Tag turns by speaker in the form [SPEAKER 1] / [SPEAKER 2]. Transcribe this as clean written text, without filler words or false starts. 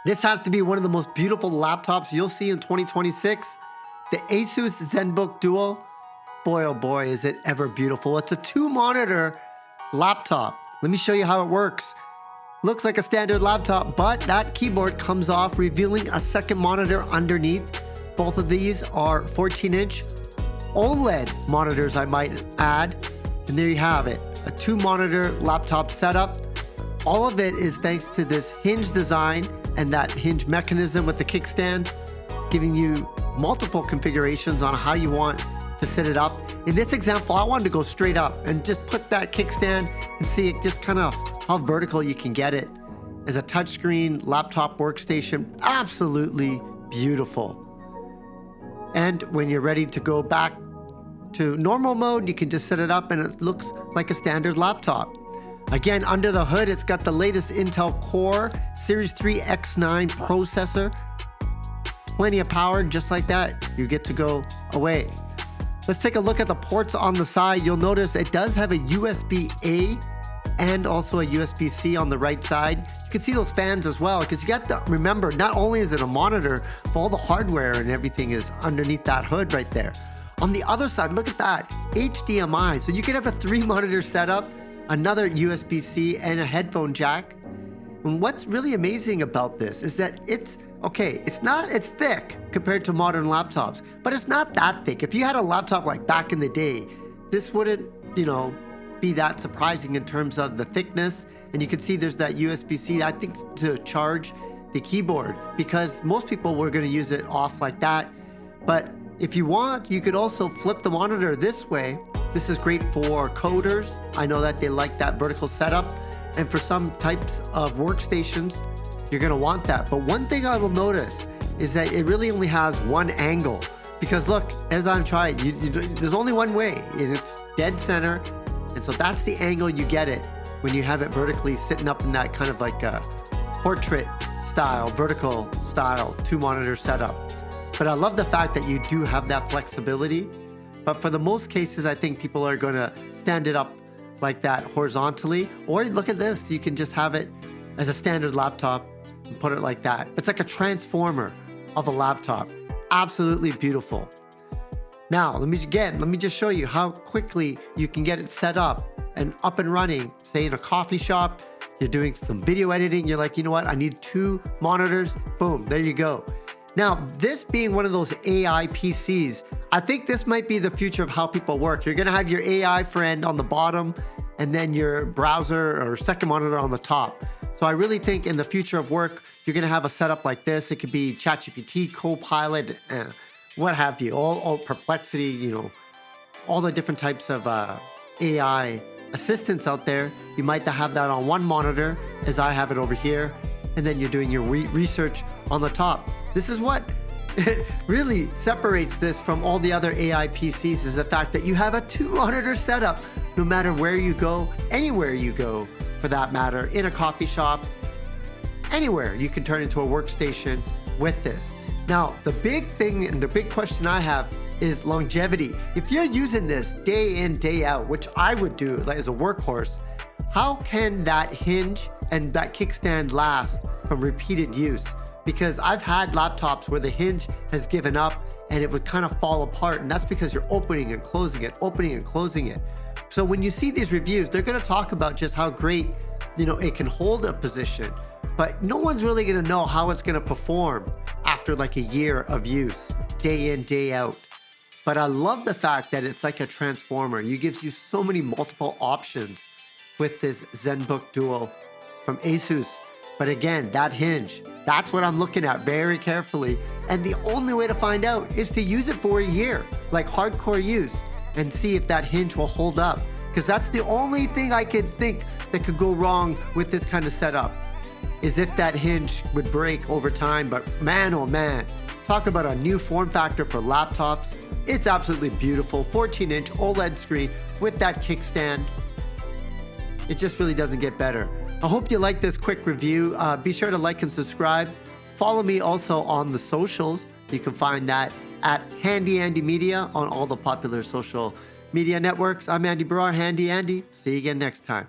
[SPEAKER 1] This has to be one of the most beautiful laptops you'll see in 2026. The ASUS Zenbook Duo. Boy, oh boy, is it ever beautiful. It's a 2-monitor laptop. Let me show you how it works. Looks like a standard laptop, but that keyboard comes off, revealing a second monitor underneath. Both of these are 14-inch OLED monitors, I might add. And there you have it, a 2-monitor laptop setup. All of it is thanks to this hinge design and that hinge mechanism with the kickstand, giving you multiple configurations on how you want to set it up. In this example, I wanted to go straight up and just put that kickstand and see it just kind of how vertical you can get it. As a touchscreen laptop workstation, absolutely beautiful. And when you're ready to go back to normal mode, you can just set it up and it looks like a standard laptop. Again, under the hood, it's got the latest Intel Core Series 3 X9 processor. Plenty of power, just like that. You get to go away. Let's take a look at the ports on the side. You'll notice it does have a USB-A and also a USB-C on the right side. You can see those fans as well, because you got to remember, not only is it a monitor, but all the hardware and everything is underneath that hood right there. On the other side, look at that, HDMI. So you could have a 3-monitor setup, another USB-C, and a headphone jack. And what's really amazing about this is that it's thick compared to modern laptops, but it's not that thick. If you had a laptop like back in the day, this wouldn't, be that surprising in terms of the thickness. And you can see there's that USB-C, I think, to charge the keyboard, because most people were going to use it off like that. But if you want, you could also flip the monitor this way. This is great for coders. I know that they like that vertical setup. And for some types of workstations, you're gonna want that. But one thing I will notice is that it really only has one angle. Because look, as I'm trying, there's only one way, and it's dead center. And so that's the angle you get it when you have it vertically sitting up in that kind of like a portrait style, vertical style 2-monitor setup. But I love the fact that you do have that flexibility. But for the most cases, I think people are gonna stand it up like that horizontally. Or look at this, you can just have it as a standard laptop and put it like that. It's like a transformer of a laptop. Absolutely beautiful. Now, let me just show you how quickly you can get it set up and up and running. Say in a coffee shop, you're doing some video editing, you're like, you know what, I need 2 monitors. Boom, there you go. Now, this being one of those AI PCs, I think this might be the future of how people work. You're gonna have your AI friend on the bottom and then your browser or second monitor on the top. So I really think in the future of work, you're gonna have a setup like this. It could be ChatGPT, Copilot, what have you, all Perplexity, all the different types of AI assistants out there. You might have that on one monitor, as I have it over here, and then you're doing your research on the top. This is what really separates this from all the other AI PCs, is the fact that you have a 2-monitor setup no matter where you go, anywhere you go for that matter, in a coffee shop, anywhere you can turn into a workstation with this. Now, the big thing and the big question I have is longevity. If you're using this day in, day out, which I would do as a workhorse, how can that hinge and that kickstand last from repeated use? Because I've had laptops where the hinge has given up and it would kind of fall apart, and that's because you're opening and closing it, opening and closing it. So when you see these reviews, they're gonna talk about just how great, it can hold a position, but no one's really gonna know how it's gonna perform after like a year of use, day in, day out. But I love the fact that it's like a transformer. It gives you so many multiple options with this Zenbook Duo from ASUS. But again, that hinge, that's what I'm looking at very carefully. And the only way to find out is to use it for a year, like hardcore use, and see if that hinge will hold up. Because that's the only thing I could think that could go wrong with this kind of setup, is if that hinge would break over time. But man, oh man, talk about a new form factor for laptops. It's absolutely beautiful, 14-inch OLED screen with that kickstand. It just really doesn't get better. I hope you like this quick review. Be sure to like and subscribe. Follow me also on the socials. You can find that at Handy Andy Media on all the popular social media networks. I'm Andy Baryer, Handy Andy. See you again next time.